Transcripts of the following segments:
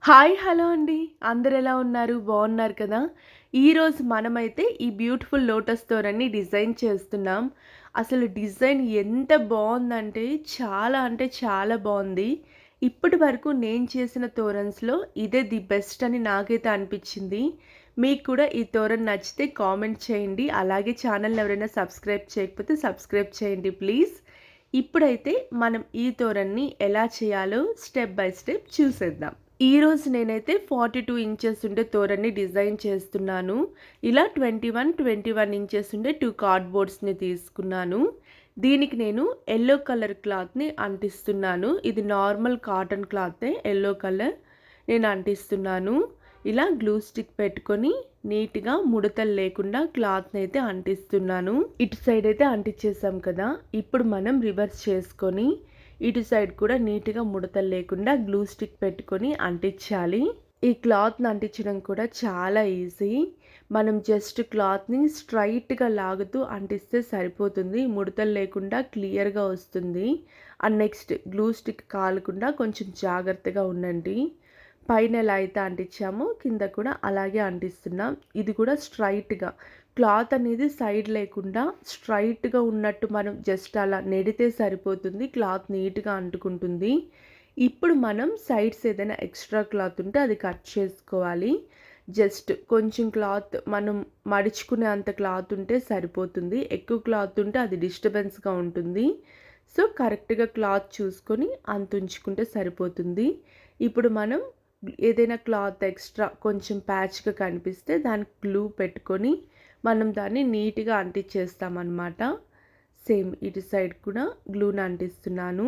Hi! Hello అండి. అందరెలా ఉన్నారు? బావున్నారు కదా! ఈరోజు మనమైతే ఈ బ్యూటిఫుల్ లోటస్ తోరణ్ణి డిజైన్ చేస్తున్నాం. అసలు డిజైన్ ఎంత బావుందంటే అంటే చాలా బావుంది. ఇప్పటి వరకు నేను చేసిన తోరన్స్‌లో ఇదే ది బెస్ట్ అని నాకైతే అనిపిచ్చింది. మీకు కూడా ఈ తోరణ్ నచ్చితే కామెంట్ చేయండి. అలాగే ఛానల్‌ని ఎవరైనా సబ్స్క్రైబ్ చేయకపోతే సబ్స్క్రైబ్ చేయండి ప్లీజ్. ఇప్పుడైతే మనం ఈ తోరణ్ణి ఎలా చేయాలో స్టెప్ బై స్టెప్ చూసేద్దాం. ఈరోజు నేనైతే 42 ఇంచెస్ ఉండే తోరణ్ణి డిజైన్ చేస్తున్నాను. ఇలా 21 ఇంచెస్ ఉండే 2 కార్డ్‌బోర్డ్స్‌ని తీసుకున్నాను. దీనికి నేను యెల్లో కలర్ క్లాత్‌ని అంటిస్తున్నాను. ఇది నార్మల్ కాటన్ క్లాతే యెల్లో కలర్ నేను అంటిస్తున్నాను. ఇలా గ్లూ స్టిక్ పెట్టుకొని నీట్‌గా ముడతలు లేకుండా క్లాత్‌ని అయితే అంటిస్తున్నాను. ఇటు సైడ్ అయితే అంటించేసాం కదా! ఇప్పుడు మనం రివర్స్ చేసుకొని ఇటు సైడ్ కూడా నీట్‌గా ముడతలు లేకుండా గ్లూ స్టిక్ పెట్టుకొని అంటించాలి. ఈ క్లాత్‌ని అంటించడం కూడా చాలా ఈజీ. మనం జస్ట్ క్లాత్‌ని స్ట్రెయిట్‌గా లాగుతూ అంటిస్తే సరిపోతుంది. ముడతలు లేకుండా క్లియర్‌గా వస్తుంది. అండ్ నెక్స్ట్ గ్లూ స్టిక్ కాలకుండా కొంచెం జాగ్రత్తగా ఉండండి. పైన ఎలా అయితే అంటించామో కింద కూడా అలాగే అంటిస్తున్నాం. ఇది కూడా స్ట్రెయిట్‌గా క్లాత్ అనేది సైడ్ లేకుండా స్ట్రెయిట్‌గా ఉన్నట్టు మనం జస్ట్ అలా నెడితే సరిపోతుంది. క్లాత్ నీట్‌గా అంటుకుంటుంది. ఇప్పుడు మనం సైడ్స్ ఏదైనా ఎక్స్ట్రా క్లాత్ ఉంటే అది కట్ చేసుకోవాలి. జస్ట్ కొంచెం క్లాత్ మనం మడుచుకునే అంత క్లాత్ ఉంటే సరిపోతుంది. ఎక్కువ క్లాత్ ఉంటే అది డిస్టర్బెన్స్‌గా ఉంటుంది. సో, కరెక్ట్‌గా క్లాత్ చూసుకొని అంత ఉంచుకుంటే సరిపోతుంది. ఇప్పుడు మనం ఏదైనా క్లాత్ ఎక్స్ట్రా కొంచెం ప్యాచ్‌గా కనిపిస్తే దానికి గ్లూ పెట్టుకొని మనం దాన్ని నీట్‌గా అంటించేస్తామన్నమాట. సేమ్ ఇటు సైడ్ కూడా గ్లూని అంటిస్తున్నాను.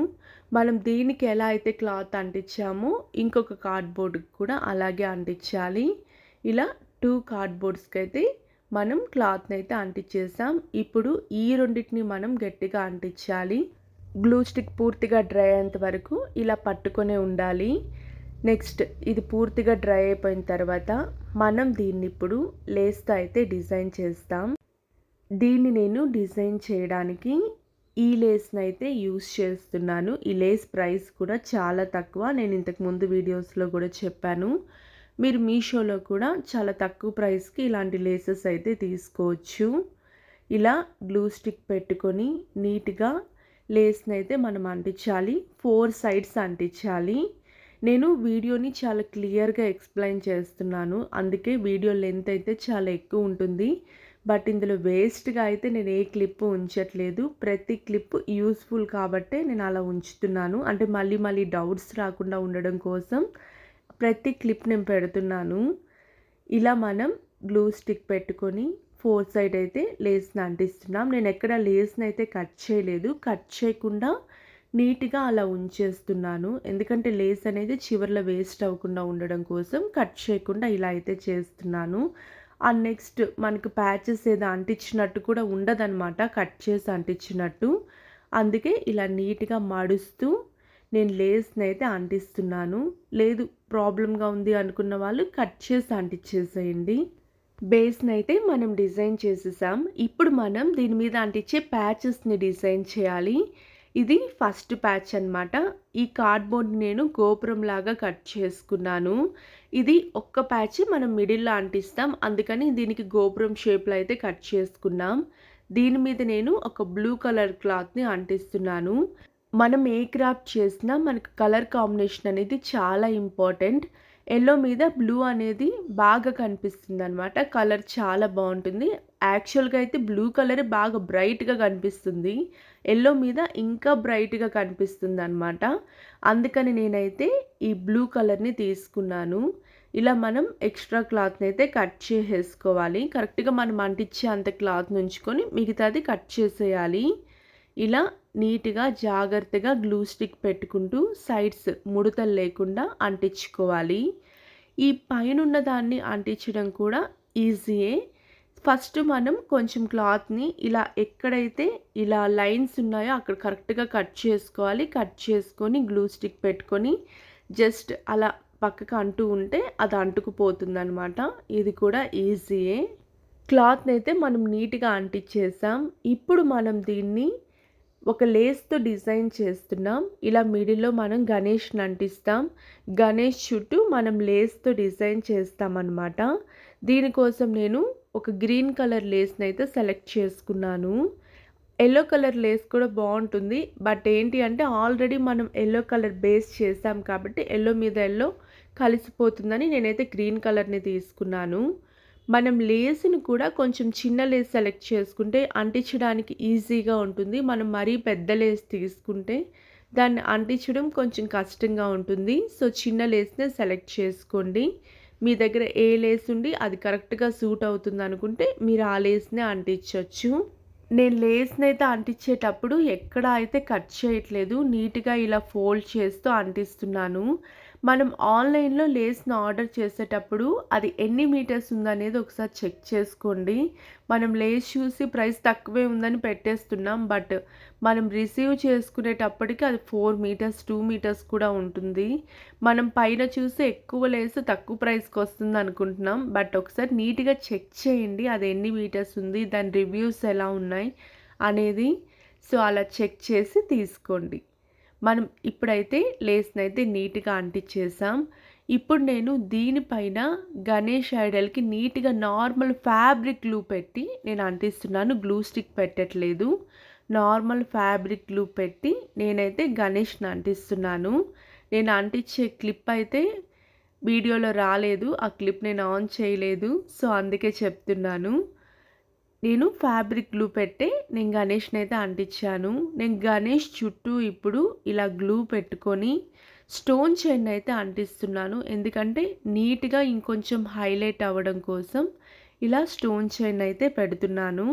మనం దీనికి ఎలా అయితే క్లాత్ అంటించామో ఇంకొక కార్డ్‌బోర్డ్‌కి కూడా అలాగే అంటించాలి. ఇలా 2 కార్డ్‌బోర్డ్స్‌కైతే మనం క్లాత్‌నైతే అంటించేసాం. ఇప్పుడు ఈ రెండిటిని మనం గట్టిగా అంటించాలి. గ్లూ స్టిక్ పూర్తిగా డ్రై అయ్యేంత వరకు ఇలా పట్టుకొనే ఉండాలి. నెక్స్ట్ ఇది పూర్తిగా డ్రై అయిపోయిన తర్వాత మనం దీన్ని ఇప్పుడు లేస్‌తో అయితే డిజైన్ చేస్తాం. దీన్ని నేను డిజైన్ చేయడానికి ఈ లేస్‌ని అయితే యూజ్ చేస్తున్నాను. ఈ లేస్ ప్రైస్ కూడా చాలా తక్కువ. నేను ఇంతకు ముందు వీడియోస్‌లో కూడా చెప్పాను. మీరు మీషోలో కూడా చాలా తక్కువ ప్రైస్‌కి ఇలాంటి లేసెస్ అయితే తీసుకోవచ్చు. ఇలా గ్లూ స్టిక్ పెట్టుకొని నీట్‌గా లేస్‌ని అయితే మనం అంటించాలి. 4 సైడ్స్ అంటించాలి. నేను వీడియోని చాలా క్లియర్‌గా ఎక్స్‌ప్లెయిన్ చేస్తున్నాను. అందుకే వీడియో లెంత్ అయితే చాలా ఎక్కువ ఉంటుంది. బట్ ఇందులో వేస్ట్‌గా అయితే నేను ఏ క్లిప్ ఉంచట్లేదు. ప్రతి క్లిప్ యూజ్‌ఫుల్ కాబట్టే నేను అలా ఉంచుతున్నాను. అంటే మళ్ళీ మళ్ళీ డౌట్స్ రాకుండా ఉండడం కోసం ప్రతి క్లిప్ నేను పెడుతున్నాను. ఇలా మనం గ్లూ స్టిక్ పెట్టుకొని 4 సైడ్ అయితే లేస్‌ని అంటిస్తున్నాం. నేను ఎక్కడ లేస్‌ని అయితే కట్ చేయలేదు. కట్ చేయకుండా నీట్‌గా అలా ఉంచేస్తున్నాను. ఎందుకంటే లేస్ అనేది చివర్లో వేస్ట్ అవ్వకుండా ఉండడం కోసం కట్ చేయకుండా ఇలా అయితే చేస్తున్నాను. అండ్ నెక్స్ట్ మనకు ప్యాచెస్ ఏదో అంటించినట్టు కూడా ఉండదనమాట కట్ చేసి అంటించినట్టు. అందుకే ఇలా నీట్‌గా మడుస్తూ నేను లేస్‌ని అయితే అంటిస్తున్నాను. లేదు ప్రాబ్లమ్‌గా ఉంది అనుకున్న వాళ్ళు కట్ చేసి అంటించేసేయండి. బేస్‌ని అయితే మనం డిజైన్ చేసేసాం. ఇప్పుడు మనం దీని మీద అంటించే ప్యాచెస్‌ని డిజైన్ చేయాలి. ఇది ఫస్ట్ ప్యాచ్ అన్నమాట. ఈ కార్డ్‌బోర్డ్‌ని నేను గోపురంలాగా కట్ చేసుకున్నాను. ఇది ఒక్క ప్యాచ్ మనం మిడిల్‌లో అంటిస్తాం. అందుకని దీనికి గోపురం షేప్‌లో అయితే కట్ చేసుకున్నాం. దీని మీద నేను ఒక బ్లూ కలర్ క్లాత్‌ని అంటిస్తున్నాను. మనం ఏ క్రాఫ్ట్ చేసినా మనకు కలర్ కాంబినేషన్ అనేది చాలా ఇంపార్టెంట్. యెల్లో మీద బ్లూ అనేది బాగా కనిపిస్తుందనమాట. కలర్ చాలా బావుంటుంది. యాక్చువల్‌గా అయితే బ్లూ కలర్ బాగా బ్రైట్‌గా కనిపిస్తుంది. యెల్లో మీద ఇంకా బ్రైట్‌గా కనిపిస్తుందనమాట. అందుకని నేనైతే ఈ బ్లూ కలర్‌ని తీసుకున్నాను. ఇలా మనం ఎక్స్ట్రా క్లాత్‌ని అయితే కట్ చేసేసుకోవాలి. కరెక్ట్‌గా మనం అంటించే అంత క్లాత్‌ని ఉంచుకొని మిగతాది కట్ చేసేయాలి. ఇలా నీట్‌గా జాగ్రత్తగా గ్లూ స్టిక్ పెట్టుకుంటూ సైడ్స్ ముడతలు లేకుండా అంటించుకోవాలి. ఈ పైనున్న దాన్ని అంటించడం కూడా ఈజీయే. ఫస్ట్ మనం కొంచెం క్లాత్‌ని ఇలా ఎక్కడైతే ఇలా లైన్స్ ఉన్నాయో అక్కడ కరెక్ట్‌గా కట్ చేసుకోవాలి. కట్ చేసుకొని గ్లూ స్టిక్ పెట్టుకొని జస్ట్ అలా పక్కకు అంటూ ఉంటే అది అంటుకుపోతుందనమాట. ఇది కూడా ఈజీయే. క్లాత్‌నైతే మనం నీట్‌గా అంటించేసాం. ఇప్పుడు మనం దీన్ని ఒక లేస్‌తో డిజైన్ చేస్తున్నాం. ఇలా మిడిల్‌లో మనం గణేష్‌ని అంటిస్తాం. గణేష్ చుట్టూ మనం లేస్‌తో డిజైన్ చేస్తామనమాట. దీనికోసం నేను ఒక గ్రీన్ కలర్ లేస్‌నైతే సెలెక్ట్ చేసుకున్నాను. యెల్లో కలర్ లేస్ కూడా బావుంటుంది. బట్ ఏంటి అంటే ఆల్రెడీ మనం యెల్లో కలర్ బేస్ చేసాం కాబట్టి యెల్లో మీద యెల్లో కలిసిపోతుందని నేనైతే గ్రీన్ కలర్‌ని తీసుకున్నాను. మనం లేస్‌ని కూడా కొంచెం చిన్న లేస్ సెలెక్ట్ చేసుకుంటే అంటించడానికి ఈజీగా ఉంటుంది. మనం మరీ పెద్ద లేస్ తీసుకుంటే దాన్ని అంటించడం కొంచెం కష్టంగా ఉంటుంది. సో, చిన్న లేస్‌నే సెలెక్ట్ చేసుకోండి. మీ దగ్గర ఏ లేస్ ఉండి అది కరెక్ట్‌గా సూట్ అవుతుందనుకుంటే మీరు ఆ లేస్‌నే అంటించొచ్చు. నేను లేస్‌నైతే అంటించేటప్పుడు ఎక్కడ అయితే కట్ చేయట్లేదు. నీట్‌గా ఇలా ఫోల్డ్ చేస్తూ అంటిస్తున్నాను. మనం ఆన్‌లైన్‌లో లేస్‌ని ఆర్డర్ చేసేటప్పుడు అది ఎన్ని మీటర్స్ ఉందనేది ఒకసారి చెక్ చేసుకోండి. మనం లేస్ చూసి ప్రైస్ తక్కువే ఉందని పెట్టేస్తున్నాం. బట్ మనం రిసీవ్ చేసుకునేటప్పటికి అది 4 మీటర్స్, 2 మీటర్స్ కూడా ఉంటుంది. మనం పైన చూసి ఎక్కువ లేస్ తక్కువ ప్రైస్‌కొస్తుందనుకుంటున్నాం. బట్ ఒకసారి నీట్‌గా చెక్ చేయండి. అది ఎన్ని మీటర్స్ ఉంది, దాని రివ్యూస్ ఎలా ఉన్నాయి అనేది. సో, అలా చెక్ చేసి తీసుకోండి. మనం ఇప్పుడైతే లేస్‌నైతే నీట్‌గా అంటించేసాం. ఇప్పుడు నేను దీనిపైన గణేష్ ఐడల్‌కి నీట్‌గా నార్మల్ ఫ్యాబ్రిక్ గ్లూ పెట్టి నేను అంటిస్తున్నాను. గ్లూ స్టిక్ పెట్టట్లేదు. నార్మల్ ఫ్యాబ్రిక్ గ్లూ పెట్టి నేనైతే గణేష్‌ని అంటిస్తున్నాను. నేను అంటించే క్లిప్ అయితే వీడియోలో రాలేదు. ఆ క్లిప్ నేను ఆన్ చేయలేదు. సో, అందుకే చెప్తున్నాను. నేను ఫ్యాబ్రిక్ గ్లూ పెట్టే నేను గణేష్‌నైతే అంటించాను. నేను గణేష్ చుట్టూ ఇప్పుడు ఇలా గ్లూ పెట్టుకొని స్టోన్ చైన్ అయితే అంటిస్తున్నాను. ఎందుకంటే నీట్‌గా ఇంకొంచెం హైలైట్ అవ్వడం కోసం ఇలా స్టోన్ చైన్ అయితే పెడుతున్నాను.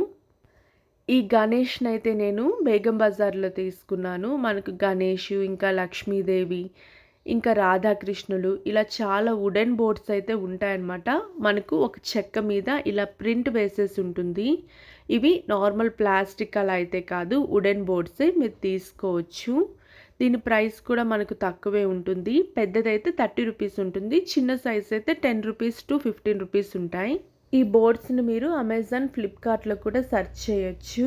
ఈ గణేష్‌నైతే నేను బేగం బజార్‌లో తీసుకున్నాను. మనకు గణేషు, ఇంకా లక్ష్మీదేవి, ఇంకా రాధాకృష్ణులు ఇలా చాలా వుడెన్ బోర్డ్స్ అయితే ఉంటాయన్నమాట. మనకు ఒక చెక్క మీద ఇలా ప్రింట్ వేసేసి ఉంటుంది. ఇవి నార్మల్ ప్లాస్టిక్ అలా అయితే కాదు, వుడెన్ బోర్డ్సే మీరు తీసుకోవచ్చు. దీని ప్రైస్ కూడా మనకు తక్కువే ఉంటుంది. పెద్దదైతే 30 రూపీస్ ఉంటుంది. చిన్న సైజ్ అయితే 10 రూపీస్ టు 15 రూపీస్ ఉంటాయి. ఈ బోర్డ్స్‌ని మీరు అమెజాన్, ఫ్లిప్‌కార్ట్‌లో కూడా సెర్చ్ చేయొచ్చు.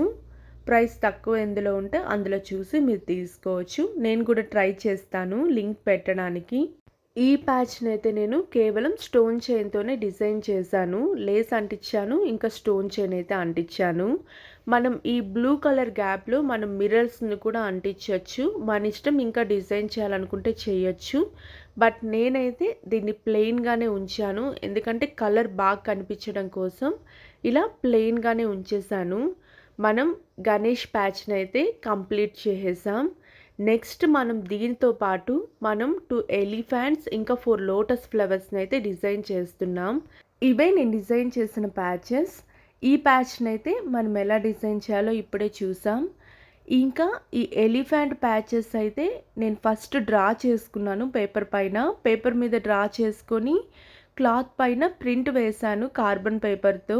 ప్రైస్ తక్కువ ఎందులో ఉంటే అందులో చూసి మీరు తీసుకోవచ్చు. నేను కూడా ట్రై చేస్తాను లింక్ పెట్టడానికి. ఈ ప్యాచ్‌నైతే నేను కేవలం స్టోన్ చైన్‌తోనే డిజైన్ చేశాను. లేస్ అంటించాను. ఇంకా స్టోన్ చైన్ అయితే అంటించాను. మనం ఈ బ్లూ కలర్ గ్యాప్‌లో మనం మిర్రర్స్‌ని కూడా అంటించొచ్చు. మన ఇష్టం ఇంకా డిజైన్ చేయాలనుకుంటే చేయొచ్చు. బట్ నేనైతే దీన్ని ప్లెయిన్‌గానే ఉంచాను. ఎందుకంటే కలర్ బాగా కనిపించడం కోసం ఇలా ప్లెయిన్‌గానే ఉంచేశాను. మనం గణేష్ ప్యాచ్‌నైతే కంప్లీట్ చేసేసాం. నెక్స్ట్ మనం దీనితో పాటు మనం 2 ఎలిఫెంట్స్ ఇంకా 4 లోటస్ ఫ్లవర్స్‌ని అయితే డిజైన్ చేస్తున్నాం. ఇవే నేను డిజైన్ చేసిన ప్యాచెస్. ఈ ప్యాచ్‌నైతే మనం ఎలా డిజైన్ చేయాలో ఇప్పుడే చూసాం. ఇంకా ఈ ఎలిఫెంట్ ప్యాచెస్ అయితే నేను ఫస్ట్ డ్రా చేసుకున్నాను పేపర్ పైన. పేపర్ మీద డ్రా చేసుకొని క్లాత్ పైన ప్రింట్ వేశాను కార్బన్ పేపర్‌తో.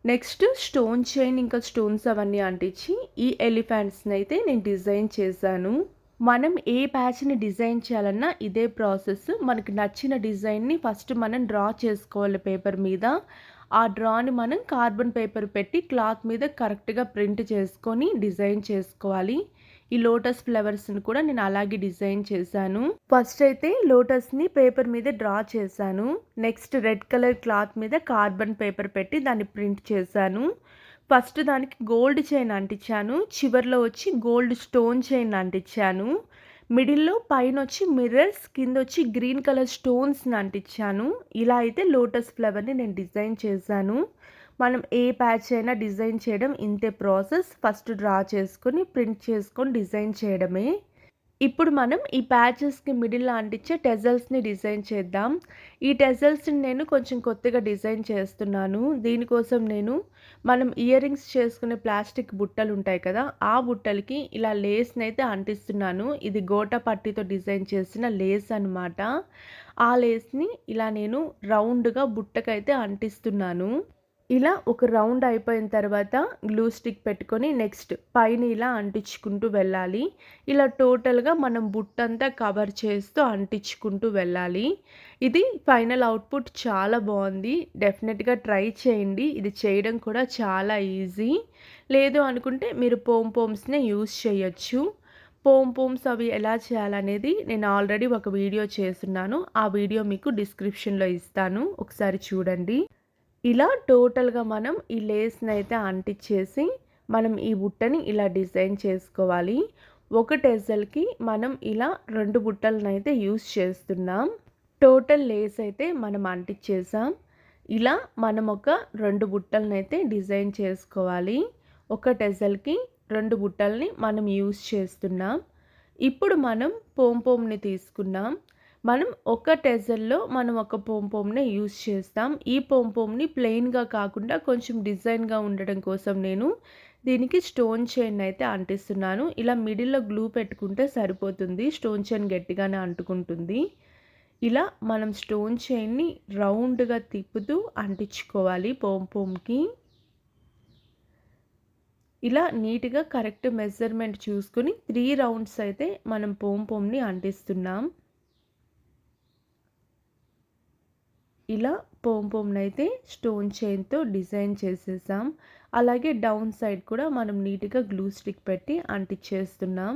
నెక్స్ట్ స్టోన్ చైన్ ఇంకా స్టోన్స్ అవన్నీ అంటించి ఈ ఎలిఫెంట్స్‌ని అయితే నేను డిజైన్ చేశాను. మనం ఏ ప్యాచ్‌ని డిజైన్ చేయాలన్నా ఇదే ప్రాసెస్. మనకు నచ్చిన డిజైన్‌ని ఫస్ట్ మనం డ్రా చేసుకోవాలి పేపర్ మీద. ఆ డ్రాని మనం కార్బన్ పేపర్ పెట్టి క్లాత్ మీద కరెక్ట్‌గా ప్రింట్ చేసుకొని డిజైన్ చేసుకోవాలి. ఈ లోటస్ ఫ్లవర్స్‌ని కూడా నేను అలాగే డిజైన్ చేశాను. ఫస్ట్ అయితే లోటస్‌ని పేపర్ మీద డ్రా చేశాను. నెక్స్ట్ రెడ్ కలర్ క్లాత్ మీద కార్బన్ పేపర్ పెట్టి దాన్ని ప్రింట్ చేశాను. ఫస్ట్ దానికి గోల్డ్ చైన్ అంటించాను. చివర్లో వచ్చి గోల్డ్ స్టోన్ చైన్ అంటించాను. మిడిల్‌లో పైనొచ్చి మిర్రర్స్, కిందొచ్చి గ్రీన్ కలర్ స్టోన్స్‌ని అంటించాను. ఇలా అయితే లోటస్ ఫ్లవర్‌ని నేను డిజైన్ చేశాను. మనం ఏ ప్యాచ్ అయినా డిజైన్ చేయడం ఇంతే ప్రాసెస్. ఫస్ట్ డ్రా చేసుకొని, ప్రింట్ చేసుకొని డిజైన్ చేయడమే. ఇప్పుడు మనం ఈ ప్యాచెస్‌కి మిడిల్‌లో అంటించే టెజల్స్‌ని డిజైన్ చేద్దాం. ఈ టెజల్స్‌ని నేను కొంచెం కొత్తగా డిజైన్ చేస్తున్నాను. దీనికోసం నేను మనం ఇయర్ రింగ్స్ చేసుకునే ప్లాస్టిక్ బుట్టలుంటాయి కదా! ఆ బుట్టలకి ఇలా లేస్‌నైతే అంటిస్తున్నాను. ఇది గోటా పట్టీతో డిజైన్ చేసిన లేస్ అనమాట. ఆ లేస్‌ని ఇలా నేను రౌండ్‌గా బుట్టకైతే అంటిస్తున్నాను. ఇలా ఒక రౌండ్ అయిపోయిన తర్వాత గ్లూ స్టిక్ పెట్టుకొని నెక్స్ట్ పైన ఇలా అంటించుకుంటూ వెళ్ళాలి. ఇలా టోటల్‌గా మనం బుట్టంతా కవర్ చేస్తూ అంటించుకుంటూ వెళ్ళాలి. ఇది ఫైనల్ అవుట్‌పుట్ చాలా బావుంది. డెఫినెట్‌గా ట్రై చేయండి. ఇది చేయడం కూడా చాలా ఈజీ. లేదు అనుకుంటే మీరు పోమ్‌పోమ్స్‌నే యూజ్ చేయొచ్చు. పోమ్‌పోమ్స్ అవి ఎలా చేయాలనేది నేను ఆల్రెడీ ఒక వీడియో చేసున్నాను. ఆ వీడియో మీకు డిస్క్రిప్షన్‌లో ఇస్తాను. ఒకసారి చూడండి. ఇలా టోటల్‌గా మనం ఈ లేస్‌నైతే అంటించేసి, మనం ఈ బుట్టని ఇలా డిజైన్ చేసుకోవాలి. ఒక టెజల్‌కి మనం ఇలా 2 బుట్టలనైతే యూజ్ చేస్తున్నాం. టోటల్ లేస్ అయితే మనం అంటించేసాం. ఇలా మనం ఒక 2 బుట్టలనైతే డిజైన్ చేసుకోవాలి. ఒక టెజల్‌కి 2 బుట్టల్ని మనం యూజ్ చేస్తున్నాం. ఇప్పుడు మనం పోంపోమ్‌ని తీసుకున్నాం. మనం ఒక టెజల్‌లో మనం ఒక పోంపోమ్‌నే యూజ్ చేస్తాం. ఈ పోంపోమ్‌ని ప్లెయిన్‌గా కాకుండా కొంచెం డిజైన్‌గా ఉండడం కోసం నేను దీనికి స్టోన్ చైన్ అయితే అంటిస్తున్నాను. ఇలా మిడిల్‌లో గ్లూ పెట్టుకుంటే సరిపోతుంది. స్టోన్ చైన్ గట్టిగానే అంటుకుంటుంది. ఇలా మనం స్టోన్ చైన్‌ని రౌండ్‌గా తిప్పుతూ అంటించుకోవాలి పోంపోమ్‌కి. ఇలా నీట్‌గా కరెక్ట్ మెజర్‌మెంట్ చూసుకొని 3 రౌండ్స్ అయితే మనం పోంపోమ్‌ని అంటిస్తున్నాం. ఇలా పోంపోమ్‌నైతే స్టోన్ చైన్‌తో డిజైన్ చేసేసాం. అలాగే డౌన్ సైడ్ కూడా మనం నీట్‌గా గ్లూ స్టిక్ పెట్టి అంటించేస్తున్నాం.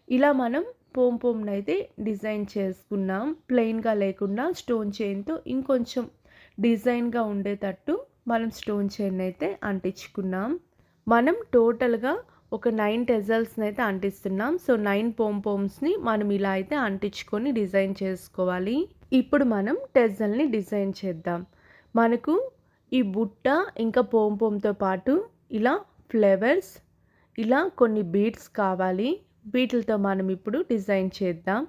ఇలా మనం పోంపోమ్‌నైతే డిజైన్ చేసుకున్నాం. ప్లెయిన్‌గా లేకుండా స్టోన్ చైన్‌తో ఇంకొంచెం డిజైన్‌గా ఉండేటట్టు మనం స్టోన్ చైన్ అయితే అంటించుకున్నాం. మనం టోటల్‌గా ఒక 9 టెజల్స్‌నైతే అంటిస్తున్నాం. సో, 9 పోంపోమ్స్‌ని మనం ఇలా అయితే అంటించుకొని డిజైన్ చేసుకోవాలి. ఇప్పుడు మనం టెజల్‌ని డిజైన్ చేద్దాం. మనకు ఈ బుట్ట ఇంకా పోంపోమ్‌తో పాటు ఇలా ఫ్లవర్స్, ఇలా కొన్ని బీడ్స్ కావాలి. వీటిలతో మనం ఇప్పుడు డిజైన్ చేద్దాం.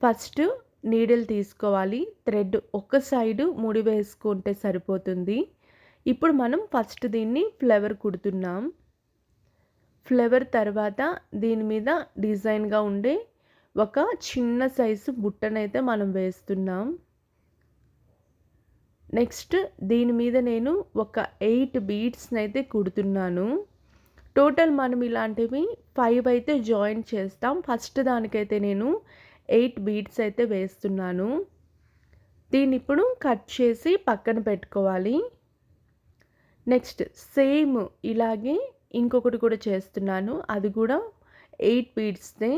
ఫస్ట్ నీడిల్ తీసుకోవాలి. థ్రెడ్ ఒక సైడు ముడి వేసుకుంటే సరిపోతుంది. ఇప్పుడు మనం ఫస్ట్ దీన్ని ఫ్లవర్ కుడుతున్నాం. ఫ్లవర్ తర్వాత దీని మీద డిజైన్‌గా ఉండే ఒక చిన్న సైజు బుట్టనైతే మనం వేస్తున్నాం. నెక్స్ట్ దీని మీద నేను ఒక 8 బీడ్స్‌నైతే కుడుతున్నాను. టోటల్ మనం ఇలాంటివి 5 అయితే జాయిన్ చేస్తాం. ఫస్ట్ దానికైతే నేను 8 బీడ్స్ అయితే వేస్తున్నాను. దీన్ని ఇప్పుడు కట్ చేసి పక్కన పెట్టుకోవాలి. నెక్స్ట్ సేమ్ ఇలాగే ఇంకొకటి కూడా చేస్తున్నాను. అది కూడా 8 బీడ్స్‌దే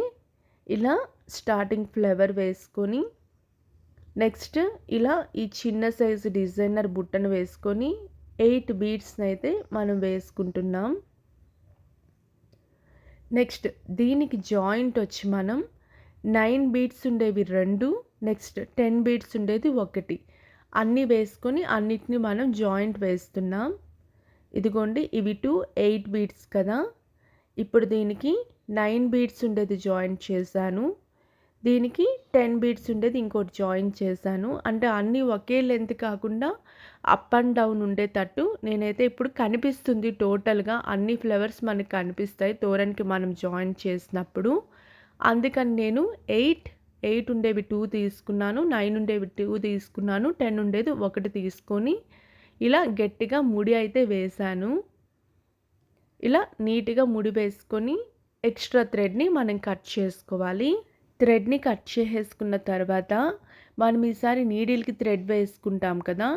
ఇలా స్టార్టింగ్ ఫ్లవర్ వేసుకొని నెక్స్ట్ ఇలా ఈ చిన్న సైజు డిజైనర్ బుట్టను వేసుకొని 8 బీడ్స్‌నైతే మనం వేసుకుంటున్నాం. నెక్స్ట్ దీనికి జాయింట్ వచ్చి మనం 9 బీడ్స్ ఉండేవి 2, నెక్స్ట్ 10 బీడ్స్ ఉండేది 1 అన్నీ వేసుకొని అన్నిటిని మనం జాయింట్ వేస్తున్నాం. ఇదిగోండి ఇవి 8 బీడ్స్ కదా! ఇప్పుడు దీనికి 9 బీడ్స్ ఉండేది జాయింట్ చేశాను. దీనికి 10 బీడ్స్ ఉండేది ఇంకోటి జాయింట్ చేశాను. అంటే అన్నీ ఒకే లెంత్ కాకుండా అప్ అండ్ డౌన్ ఉండేటట్టు నేనైతే ఇప్పుడు కనిపిస్తుంది టోటల్‌గా అన్ని ఫ్లవర్స్ మనకు కనిపిస్తాయి తోరణ్‌కి మనం జాయింట్ చేసినప్పుడు. అందుకని నేను 8 ఉండేవి 2 తీసుకున్నాను. 9 ఉండేవి 2 తీసుకున్నాను. 10 ఉండేది 1 తీసుకొని ఇలా గట్టిగా ముడి అయితే వేశాను. ఇలా నీట్‌గా ముడి వేసుకొని ఎక్స్ట్రా థ్రెడ్‌ని మనం కట్ చేసుకోవాలి. థ్రెడ్‌ని కట్ చేసేసుకున్న తర్వాత మనం ఈసారి నీడిల్‌కి థ్రెడ్ వేసుకుంటాం కదా!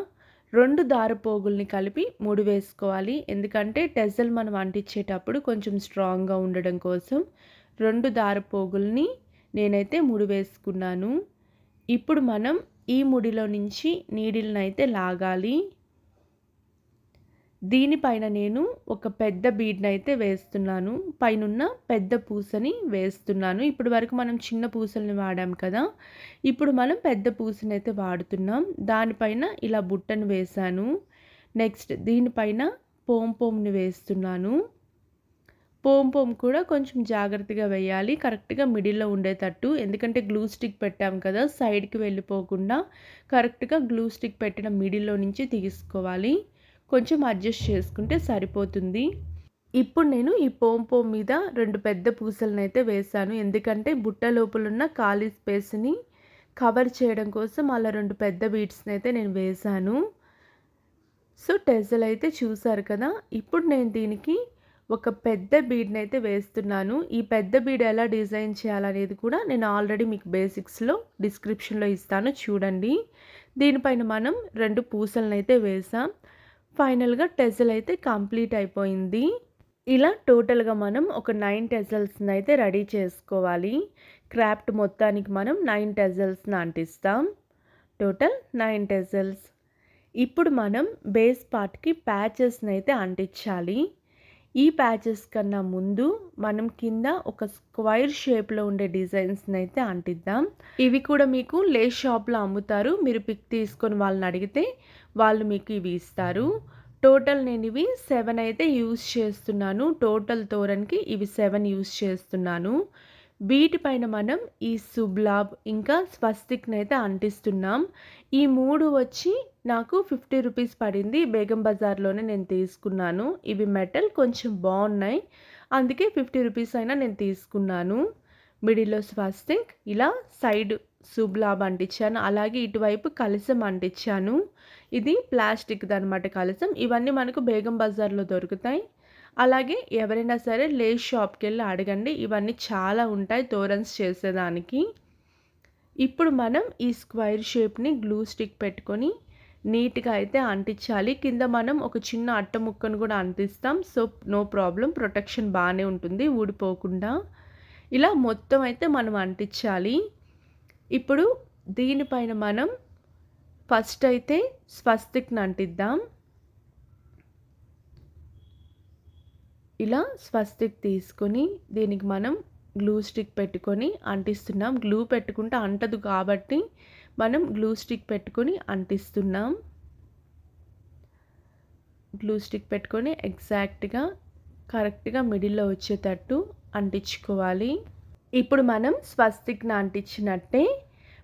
2 దారపోగుల్ని కలిపి ముడి వేసుకోవాలి. ఎందుకంటే టెజల్ మనం అంటించేటప్పుడు కొంచెం స్ట్రాంగ్‌గా ఉండడం కోసం 2 దారపోగుల్ని నేనైతే ముడి వేసుకున్నాను. ఇప్పుడు మనం ఈ ముడిలో నుంచి నీడిల్‌నైతే లాగాలి. దీనిపైన నేను ఒక పెద్ద బీడ్‌నైతే వేస్తున్నాను. పైనున్న పెద్ద పూసని వేస్తున్నాను. ఇప్పటి వరకు మనం చిన్న పూసల్ని వాడాం కదా! ఇప్పుడు మనం పెద్ద పూసనైతే వాడుతున్నాం. దానిపైన ఇలా బుట్టను వేశాను. నెక్స్ట్ దీనిపైన పోంపోమ్‌ని వేస్తున్నాను. పోంపోమ్ కూడా కొంచెం జాగ్రత్తగా వేయాలి. కరెక్ట్‌గా మిడిల్‌లో ఉండేటట్టు. ఎందుకంటే గ్లూ స్టిక్ పెట్టాం కదా! సైడ్‌కి వెళ్ళిపోకుండా కరెక్ట్‌గా గ్లూ స్టిక్ పెట్టిన మిడిల్‌లో నుంచి తీసుకోవాలి. కొంచెం అడ్జస్ట్ చేసుకుంటే సరిపోతుంది. ఇప్పుడు నేను ఈ పోంపోమ్ మీద 2 పెద్ద పూసలనైతే వేశాను. ఎందుకంటే బుట్ట లోపలున్న ఖాళీ స్పేస్‌ని కవర్ చేయడం కోసం అలా 2 పెద్ద బీడ్స్‌నైతే నేను వేశాను. సో, టెజల్ అయితే చూసారు కదా! ఇప్పుడు నేను దీనికి ఒక పెద్ద బీడ్‌నైతే వేస్తున్నాను. ఈ పెద్ద బీడ్ ఎలా డిజైన్ చేయాలనేది కూడా నేను ఆల్రెడీ మీకు బేసిక్స్‌లో డిస్క్రిప్షన్‌లో ఇస్తాను చూడండి. దీనిపైన మనం 2 పూసలనైతే వేసాం. ఫైనల్‌గా టెజల్ అయితే కంప్లీట్ అయిపోయింది. ఇలా టోటల్‌గా మనం ఒక 9 టెజల్స్‌నైతే రెడీ చేసుకోవాలి. క్రాఫ్ట్ మొత్తానికి మనం 9 టెజల్స్‌ని అంటిస్తాం. టోటల్ 9 టెజల్స్. ఇప్పుడు మనం బేస్ పార్ట్‌కి ప్యాచెస్‌నైతే అంటించాలి. ఈ ప్యాచెస్ కన్నా ముందు మనం కింద ఒక స్క్వైర్ షేప్‌లో ఉండే డిజైన్స్‌నైతే అంటిద్దాం. ఇవి కూడా మీకు లేస్ షాప్‌లో అమ్ముతారు. మీరు పిక్ తీసుకొని వాళ్ళని అడిగితే వాళ్ళు మీకు ఇవి ఇస్తారు. టోటల్ నేనివి 7 అయితే యూజ్ చేస్తున్నాను. టోటల్ తోరణ్‌కి ఇవి 7 యూజ్ చేస్తున్నాను. వీటిపైన మనం ఈ శుభ్ లాభ్ ఇంకా స్వస్తిక్‌నైతే అంటిస్తున్నాం. ఈ 3 వచ్చి నాకు 50 రూపీస్ పడింది. బేగం బజార్‌లోనే నేను తీసుకున్నాను. ఇవి మెటల్ కొంచెం బావున్నాయి. అందుకే 50 రూపీస్ అయినా నేను తీసుకున్నాను. మిడిల్‌లో స్వస్తిక్, ఇలా సైడ్ శుభ్ లాభ్ అంటించాను. అలాగే ఇటువైపు కలశం అంటించాను. ఇది ప్లాస్టిక్‌దనమాట కలశం. ఇవన్నీ మనకు బేగం బజార్‌లో దొరుకుతాయి. అలాగే ఎవరైనా సరే లేస్ షాప్‌కెళ్ళి అడగండి. ఇవన్నీ చాలా ఉంటాయి తోరన్స్ చేసేదానికి. ఇప్పుడు మనం ఈ స్క్వైర్ షేప్‌ని గ్లూ స్టిక్ పెట్టుకొని నీట్‌గా అయితే అంటించాలి. కింద మనం ఒక చిన్న అట్ట ముక్కను కూడా అంటిస్తాం. సో, నో ప్రాబ్లమ్, ప్రొటెక్షన్ బానే ఉంటుంది ఊడిపోకుండా. ఇలా మొత్తం అయితే మనం అంటించాలి. ఇప్పుడు దీనిపైన మనం ఫస్ట్ అయితే స్వస్తిక్‌ని అంటిద్దాం. ఇలా స్వస్తిక్ తీసుకొని దీనికి మనం గ్లూ స్టిక్ పెట్టుకొని అంటిస్తున్నాం. గ్లూ పెట్టుకుంటే అంటదు కాబట్టి మనం గ్లూ స్టిక్ పెట్టుకొని అంటిస్తున్నాం. గ్లూ స్టిక్ పెట్టుకొని ఎగ్జాక్ట్‌గా కరెక్ట్‌గా మిడిల్‌లో వచ్చేటట్టు అంటించుకోవాలి. ఇప్పుడు మనం స్వస్తిక్‌ని అంటించినట్టే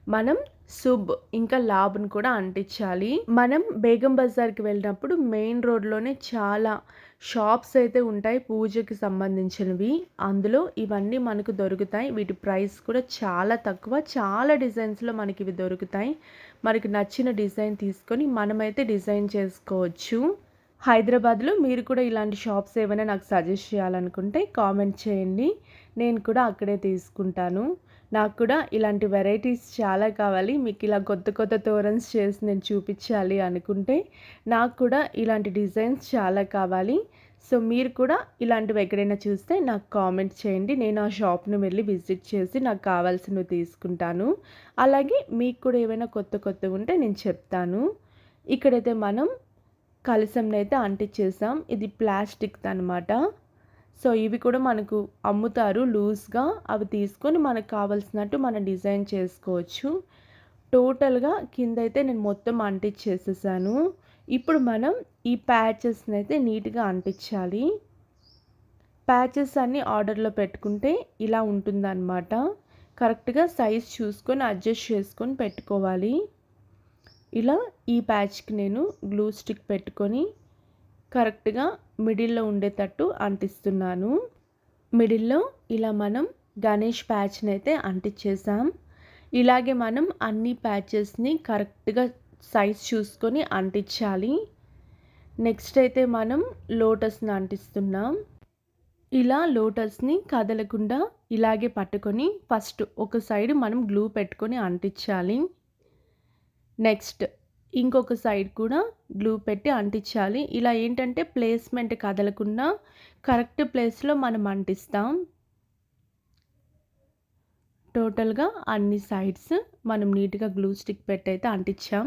మనం శుభ్ ఇంకా లాభ్‌ని కూడా అంటించాలి. మనం బేగం బజార్‌కి వెళ్ళినప్పుడు మెయిన్ రోడ్‌లోనే చాలా షాప్స్ అయితే ఉంటాయి పూజకి సంబంధించినవి. అందులో ఇవన్నీ మనకు దొరుకుతాయి. వీటి ప్రైస్ కూడా చాలా తక్కువ. చాలా డిజైన్స్‌లో మనకివి దొరుకుతాయి. మనకి నచ్చిన డిజైన్ తీసుకొని మనమైతే డిజైన్ చేసుకోవచ్చు. హైదరాబాద్‌లో మీరు కూడా ఇలాంటి షాప్స్ ఏమైనా నాకు సజెస్ట్ చేయాలనుకుంటే కామెంట్ చేయండి. నేను కూడా అక్కడే తీసుకుంటాను. నాకు కూడా ఇలాంటి వెరైటీస్ చాలా కావాలి. మీకు ఇలా కొత్త కొత్త తోరన్స్ చేసి నేను చూపించాలి అనుకుంటే నాకు కూడా ఇలాంటి డిజైన్స్ చాలా కావాలి. సో, మీరు కూడా ఇలాంటివి ఎక్కడైనా చూస్తే నాకు కామెంట్ చేయండి. నేను ఆ షాప్‌ని వెళ్ళి విజిట్ చేసి నాకు కావాల్సినవి తీసుకుంటాను. అలాగే మీకు కూడా ఏవైనా కొత్త కొత్తవి ఉంటే నేను చెప్తాను. ఇక్కడైతే మనం కలశంనైతే అంటించేసాం. ఇది ప్లాస్టిక్‌దనమాట. సో, ఇవి కూడా మనకు అమ్ముతారు లూజ్‌గా. అవి తీసుకొని మనకు కావాల్సినట్టు మనం డిజైన్ చేసుకోవచ్చు. టోటల్‌గా కిందైతే నేను మొత్తం అంటించేసేసాను. ఇప్పుడు మనం ఈ ప్యాచెస్‌నైతే నీట్‌గా అంటించాలి. ప్యాచెస్ అన్నీ ఆర్డర్‌లో పెట్టుకుంటే ఇలా ఉంటుందన్నమాట. కరెక్ట్‌గా సైజ్ చూసుకొని అడ్జస్ట్ చేసుకొని పెట్టుకోవాలి. ఇలా ఈ ప్యాచ్‌కి నేను గ్లూ స్టిక్ పెట్టుకొని కరెక్ట్‌గా మిడిల్‌లో ఉండేటట్టు అంటిస్తున్నాను. మిడిల్‌లో ఇలా మనం గణేష్ ప్యాచ్‌నైతే అంటించేసాం. ఇలాగే మనం అన్ని ప్యాచెస్‌ని కరెక్ట్‌గా సైజ్ చూసుకొని అంటించాలి. నెక్స్ట్ అయితే మనం లోటస్‌ని అంటిస్తున్నాం. ఇలా లోటస్‌ని కదలకుండా ఇలాగే పట్టుకొని ఫస్ట్ ఒక సైడ్ మనం గ్లూ పెట్టుకొని అంటించాలి. నెక్స్ట్ ఇంకొక సైడ్ కూడా గ్లూ పెట్టి అంటించాలి. ఇలా ఏంటంటే ప్లేస్‌మెంట్ కదలకుండా కరెక్ట్ ప్లేస్‌లో మనం అంటిస్తాం. టోటల్‌గా అన్ని సైడ్స్ మనం నీట్‌గా గ్లూ స్టిక్ పెట్టయితే అంటించాం.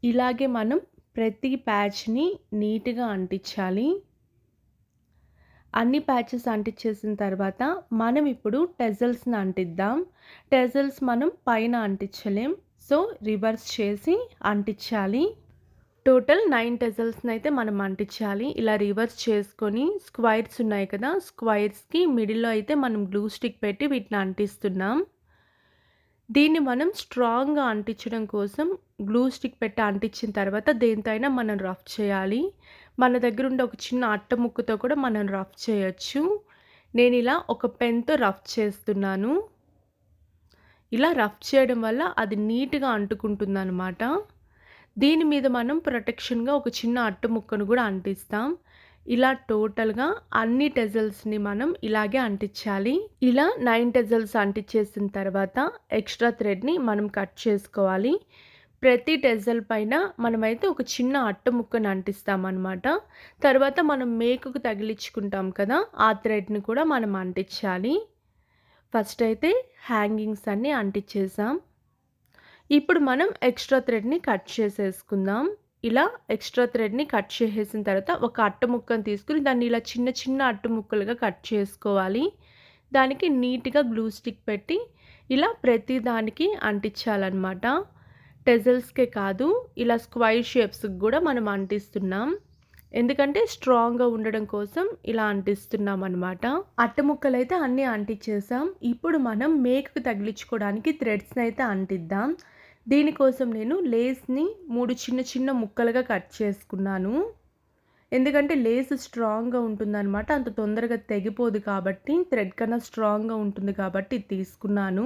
ఇలాగే మనం ప్రతి ప్యాచ్‌ని నీట్‌గా అంటించాలి. అన్ని ప్యాచెస్ అంటించేసిన తర్వాత మనం ఇప్పుడు టెజల్స్‌ని అంటిద్దాం. టెజల్స్ మనం పైన అంటించలేం. సో, రివర్స్ చేసి అంటించాలి. టోటల్ 9 టెజల్స్‌నైతే మనం అంటించాలి. ఇలా రివర్స్ చేసుకొని స్క్వైర్స్ ఉన్నాయి కదా! స్క్వైర్స్‌కి మిడిల్‌లో అయితే మనం గ్లూ స్టిక్ పెట్టి వీటిని అంటిస్తున్నాం. దీన్ని మనం స్ట్రాంగ్‌గా అంటించడం కోసం గ్లూ స్టిక్ పెట్టి అంటించిన తర్వాత దేనితో అయినా మనం రఫ్ చేయాలి. మన దగ్గర ఉండే ఒక చిన్న అట్ట ముక్కతో కూడా మనం రఫ్ చేయొచ్చు. నేను ఇలా ఒక పెన్‌తో రఫ్ చేస్తున్నాను. ఇలా రఫ్ చేయడం వల్ల అది నీట్‌గా అంటుకుంటుందనమాట. దీని మీద మనం ప్రొటెక్షన్‌గా ఒక చిన్న అట్టు ముక్కను గూడా అంటిస్తాం. ఇలా టోటల్‌గా అన్ని టెజల్స్‌ని మనం ఇలాగే అంటించాలి. ఇలా 9 టెజల్స్ అంటించేసిన తర్వాత ఎక్స్‌ట్రా థ్రెడ్‌ని మనం కట్ చేసుకోవాలి. ప్రతి టెజల్ పైన మనమైతే ఒక చిన్న అట్టు ముక్కను అంటిస్తామనమాట. తర్వాత మనం మేకుకు తగిలించుకుంటాం కదా! ఆ థ్రెడ్‌ని కూడా మనం అంటించాలి. ఫస్ట్ అయితే హ్యాంగింగ్స్ అన్నీ అంటించేసాం. ఇప్పుడు మనం ఎక్స్‌ట్రా థ్రెడ్‌ని కట్ చేసేసుకుందాం. ఇలా ఎక్స్‌ట్రా థ్రెడ్‌ని కట్ చేసేసిన తర్వాత ఒక అట్ట ముక్కను తీసుకొని దాన్ని ఇలా చిన్న చిన్న అట్టు ముక్కలుగా కట్ చేసుకోవాలి. దానికి నీట్‌గా గ్లూ స్టిక్ పెట్టి ఇలా ప్రతి దానికి అంటించాలనమాట. టెజల్స్‌కే కాదు ఇలా స్క్వైర్ షేప్స్‌కి గూడా మనం అంటిస్తున్నాం. ఎందుకంటే స్ట్రాంగ్‌గా ఉండడం కోసం ఇలా అంటిస్తున్నామనమాట. అట్ట ముక్కలైతే అన్నీ అంటించేసాం. ఇప్పుడు మనం మేకుకి తగిలించుకోవడానికి థ్రెడ్స్‌నైతే అంటిద్దాం. దీనికోసం నేను లేస్‌ని 3 చిన్న చిన్న ముక్కలుగా కట్ చేసుకున్నాను. ఎందుకంటే లేస్ స్ట్రాంగ్‌గా ఉంటుందనమాట. అంత తొందరగా తెగిపోదు కాబట్టి థ్రెడ్ కన్నా స్ట్రాంగ్‌గా ఉంటుంది కాబట్టి ఇది తీసుకున్నాను.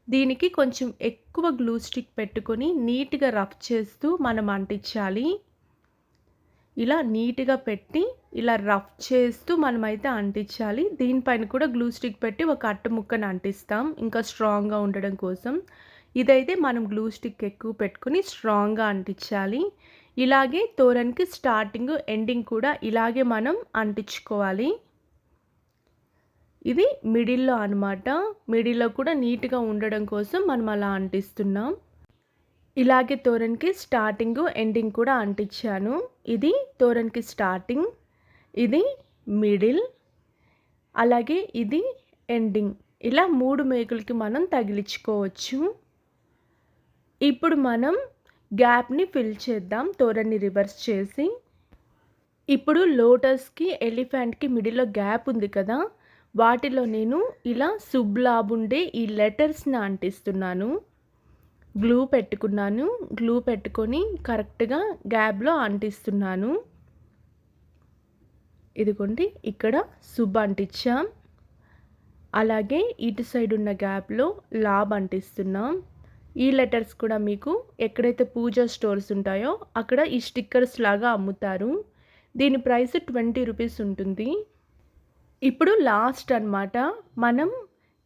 దీనికి కొంచెం ఎక్కువ గ్లూ స్టిక్ పెట్టుకొని నీట్‌గా రఫ్ చేస్తూ మనం అంటించాలి. ఇలా నీట్‌గా పెట్టి ఇలా రఫ్ చేస్తూ మనమైతే అంటించాలి. దీనిపైన కూడా గ్లూ స్టిక్ పెట్టి ఒక అట్ట ముక్కను అంటిస్తాం ఇంకా స్ట్రాంగ్‌గా ఉండడం కోసం. ఇదైతే మనం గ్లూ స్టిక్ ఎక్కువ పెట్టుకొని స్ట్రాంగ్‌గా అంటించాలి. ఇలాగే తోరణ్‌కి స్టార్టింగ్, ఎండింగ్ కూడా ఇలాగే మనం అంటించుకోవాలి. ఇది మిడిల్‌లో అనమాట. మిడిల్‌లో కూడా నీట్‌గా ఉండడం కోసం మనం అలా అంటిస్తున్నాం. ఇలాగే తోరణ్‌కి స్టార్టింగు, ఎండింగ్ కూడా అంటించాను. ఇది తోరణ్‌కి స్టార్టింగ్, ఇది మిడిల్, అలాగే ఇది ఎండింగ్. ఇలా 3 మేకులకి మనం తగిలించుకోవచ్చు. ఇప్పుడు మనం గ్యాప్‌ని ఫిల్ చేద్దాం తోరణ్‌ని రివర్స్ చేసి. ఇప్పుడు లోటస్‌కి, ఎలిఫెంట్‌కి మిడిల్‌లో గ్యాప్ ఉంది కదా! వాటిలో నేను ఇలా శుభ్ లాభ్ ఉండే ఈ లెటర్స్‌ని అంటిస్తున్నాను. గ్లూ పెట్టుకున్నాను. గ్లూ పెట్టుకొని కరెక్ట్‌గా గ్యాప్‌లో అంటిస్తున్నాను. ఇదిగోండి ఇక్కడ శుభ్ అంటించాం. అలాగే ఇటు సైడ్ ఉన్న గ్యాప్‌లో లాభ్ అంటిస్తున్నాం. ఈ లెటర్స్ కూడా మీకు ఎక్కడైతే పూజా స్టోర్స్ ఉంటాయో అక్కడ ఈ స్టిక్కర్స్ లాగా అమ్ముతారు. దీని ప్రైస్ 20 రూపీస్ ఉంటుంది. ఇప్పుడు లాస్ట్ అన్నమాట. మనం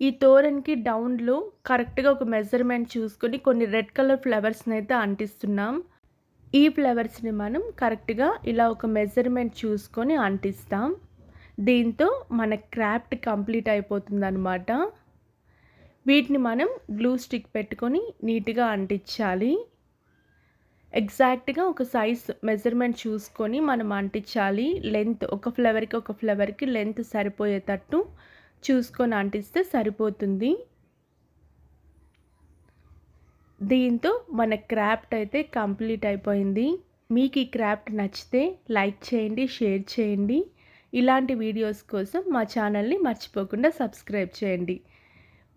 ఈ తోరణ్‌కి డౌన్‌లో కరెక్ట్‌గా ఒక మెజర్‌మెంట్ చూసుకొని కొన్ని రెడ్ కలర్ ఫ్లవర్స్‌నైతే అంటిస్తున్నాం. ఈ ఫ్లవర్స్‌ని మనం కరెక్ట్‌గా ఇలా ఒక మెజర్‌మెంట్ చూసుకొని అంటిస్తాం. దీంతో మన క్రాఫ్ట్ కంప్లీట్ అయిపోతుందన్నమాట. వీటిని మనం గ్లూ స్టిక్ పెట్టుకొని నీట్‌గా అంటించాలి. ఎగ్జాక్ట్‌గా ఒక సైజ్ మెజర్‌మెంట్ చూసుకొని మనం అంటించాలి. లెంత్ ఒక ఫ్లవర్‌కి లెంత్ సరిపోయేటట్టు చూసుకొని అంటిస్తే సరిపోతుంది. దీంతో మన క్రాఫ్ట్ అయితే కంప్లీట్ అయిపోయింది. మీకు ఈ క్రాఫ్ట్ నచ్చితే లైక్ చేయండి, షేర్ చేయండి. ఇలాంటి వీడియోస్ కోసం మా ఛానల్‌ని మర్చిపోకుండా సబ్స్క్రైబ్ చేయండి.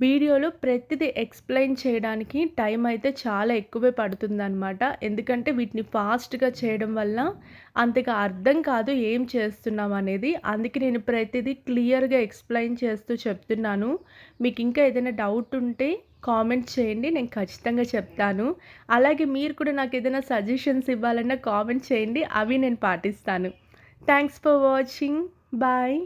వీడియోలో ప్రతిదీ ఎక్స్‌ప్లెయిన్ చేయడానికి టైం అయితే చాలా ఎక్కువే పడుతుందనమాట. ఎందుకంటే వీటిని ఫాస్ట్‌గా చేయడం వల్ల అంతగా అర్థం కాదు ఏం చేస్తున్నాం అనేది. అందుకే నేను ప్రతిదీ క్లియర్‌గా ఎక్స్‌ప్లెయిన్ చేస్తూ చెప్తున్నాను. మీకు ఇంకా ఏదైనా డౌట్ ఉంటే కామెంట్ చేయండి. నేను ఖచ్చితంగా చెప్తాను. అలాగే మీరు కూడా నాకు ఏదైనా సజెషన్స్ ఇవ్వాలన్నా కామెంట్ చేయండి. అవి నేను పాటిస్తాను. Thanks for watching. బాయ్.